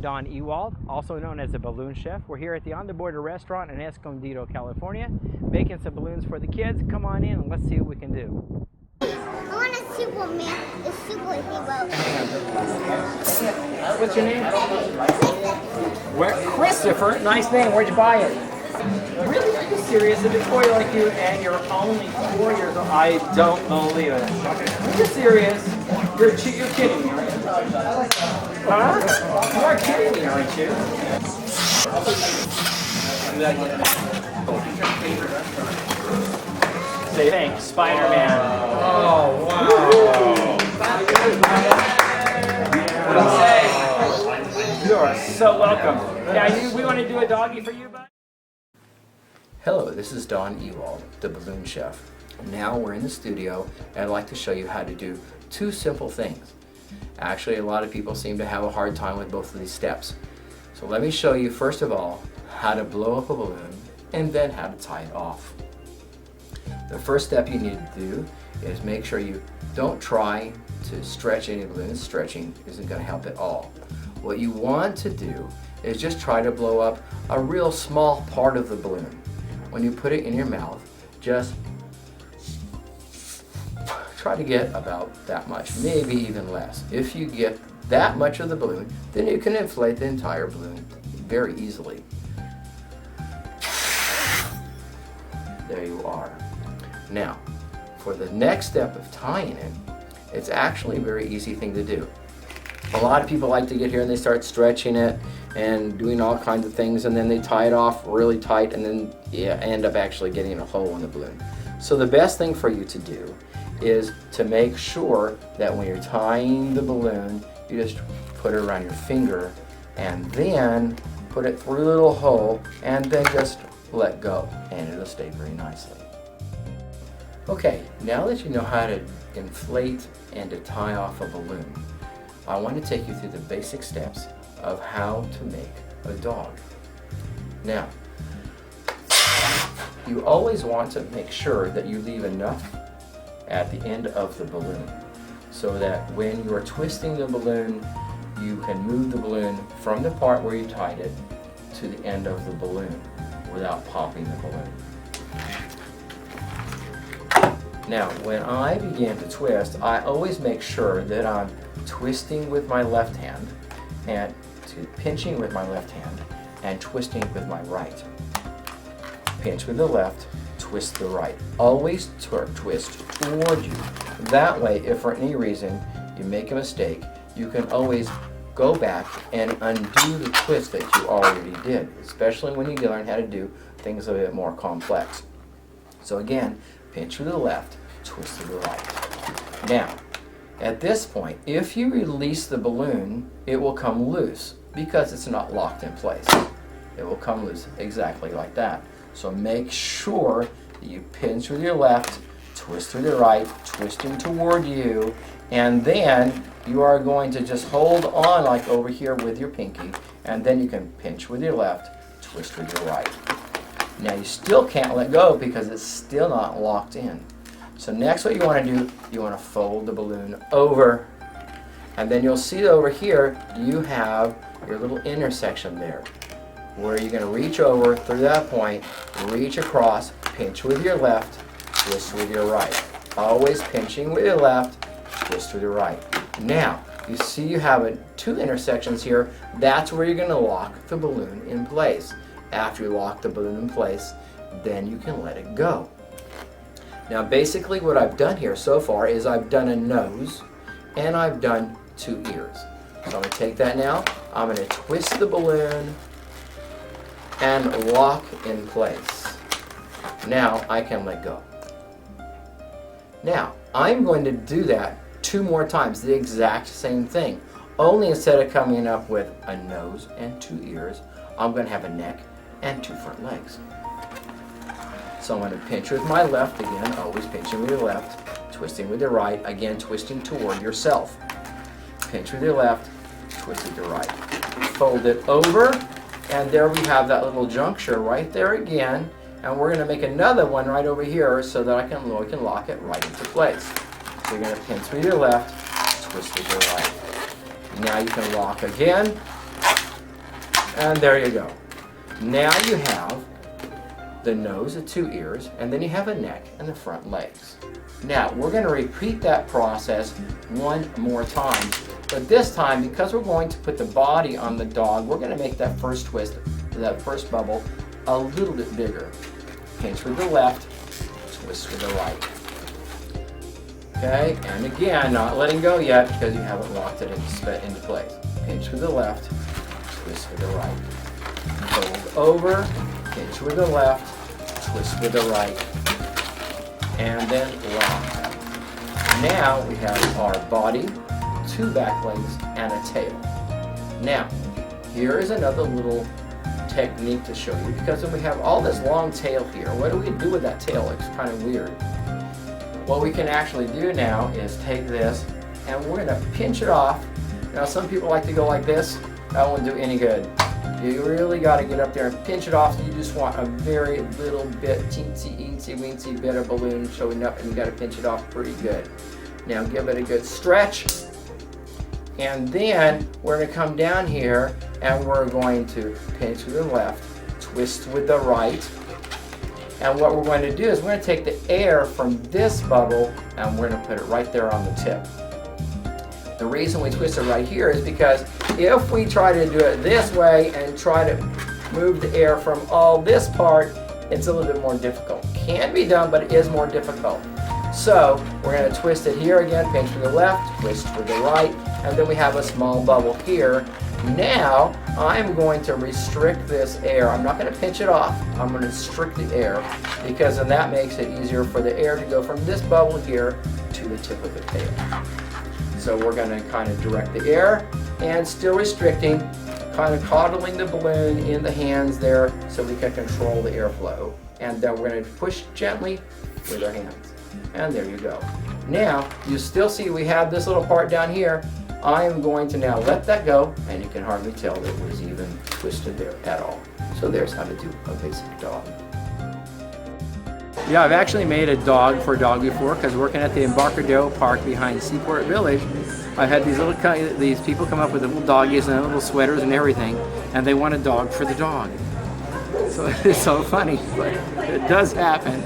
I'm Don Ewald, also known as the Balloon Chef. We're here at the On the Border restaurant in Escondido, California, making some balloons for the kids. Come on in and let's see what we can do. I want a Superman, a superhero. What's your name? Christopher. Nice name. Where'd you buy it? Really? Are you serious? A toy like you and you're only 4 years old? I don't believe it. Are you serious? You're kidding me, aren't you? Huh? You are kidding me, aren't you? Say thanks, Spider-Man. Oh, wow. You are so welcome. Yeah, we want to do a doggy for you, bud? Hello, this is Don Ewald, the Balloon Chef. Now we're in the studio and I'd like to show you how to do two simple things. Actually, a lot of people seem to have a hard time with both of these steps. So let me show you first of all how to blow up a balloon and then how to tie it off. The first step you need to do is make sure you don't try to stretch any balloons. Stretching isn't going to help at all. What you want to do is just try to blow up a real small part of the balloon. When you put it in your mouth, just try to get about that much, maybe even less. If you get that much of the balloon, then you can inflate the entire balloon very easily. There you are. Now, for the next step of tying it, it's actually a very easy thing to do. A lot of people like to get here and they start stretching it and doing all kinds of things, and then they tie it off really tight and then end up actually getting a hole in the balloon. So the best thing for you to do is to make sure that when you're tying the balloon, you just put it around your finger and then put it through a little hole and then just let go, and it'll stay very nicely. Okay, now that you know how to inflate and to tie off a balloon, I want to take you through the basic steps of how to make a dog. Now, you always want to make sure that you leave enough at the end of the balloon so that when you are twisting the balloon, you can move the balloon from the part where you tied it to the end of the balloon without popping the balloon. Now, when I begin to twist, I always make sure that I'm twisting with my left hand and pinching with my left hand and twisting with my right. Pinch with the left, twist the right. Always twist toward you. That way, if for any reason you make a mistake, you can always go back and undo the twist that you already did, especially when you learn how to do things a bit more complex. So again, pinch with the left, twist to the right. Now, at this point, if you release the balloon, it will come loose because it's not locked in place. It will come loose exactly like that. So make sure that you pinch with your left, twist with your right, twisting toward you, and then you are going to just hold on like over here with your pinky, and then you can pinch with your left, twist with your right. Now you still can't let go because it's still not locked in. So next what you want to do, you want to fold the balloon over, and then you'll see over here you have your little intersection there where you're going to reach over through that point, reach across, pinch with your left, twist with your right. Always pinching with your left, twist with your right. Now, you see you have two intersections here. That's where you're going to lock the balloon in place. After you lock the balloon in place, then you can let it go. Now basically what I've done here so far is I've done a nose and I've done two ears. So I'm going to take that now, I'm going to twist the balloon and lock in place. Now I can let go. Now I'm going to do that 2 more times, the exact same thing. Only instead of coming up with a nose and 2 ears, I'm going to have a neck and 2 front legs. So I'm going to pinch with my left again, always pinching with your left, twisting with your right, again twisting toward yourself. Pinch with your left, twist with your right. Fold it over, and there we have that little juncture right there again, and we're going to make another one right over here so that we can lock it right into place. So you're going to pinch with your left, twist with your right. Now you can lock again, And there you go. Now you have the nose, the 2 ears, and then you have a neck and the front legs. Now, we're going to repeat that process one more time. But this time, because we're going to put the body on the dog, we're going to make that first twist, that first bubble, a little bit bigger. Pinch with the left, twist with the right. Okay, and again, not letting go yet because you haven't locked it into place. Pinch with the left, twist with the right. Fold over, pinch with the left, twist with the right, and then lock. Now we have our body, 2 back legs, and a tail. Now, here is another little technique to show you, because when we have all this long tail here, what do we do with that tail? It's kind of weird. What we can actually do now is take this and we're going to pinch it off. Now some people like to go like this. That won't do any good. You really got to get up there and pinch it off. You just want a very little bit, teensy, eensy, weensy bit of balloon showing up, and you got to pinch it off pretty good. Now give it a good stretch. And then we're going to come down here and we're going to pinch with the left, twist with the right. And what we're going to do is we're going to take the air from this bubble and we're going to put it right there on the tip. The reason we twist it right here is because if we try to do it this way and try to move the air from all this part, it's a little bit more difficult. Can be done, but it is more difficult. So we're going to twist it here again, pinch with the left, twist with the right, and then we have a small bubble here. Now I'm going to restrict this air. I'm not going to pinch it off. I'm going to restrict the air, because then that makes it easier for the air to go from this bubble here to the tip of the tail. So we're going to kind of direct the air and still restricting, kind of coddling the balloon in the hands there so we can control the airflow. And then we're going to push gently with our hands. And there you go. Now you still see we have this little part down here. I am going to now let that go, and you can hardly tell that it was even twisted there at all. So there's how to do a basic dog. Yeah, I've actually made a dog for a dog before, because working at the Embarcadero Park behind Seaport Village, I had these people come up with little doggies and little sweaters and everything, and they want a dog for the dog. So it's so funny, but it does happen.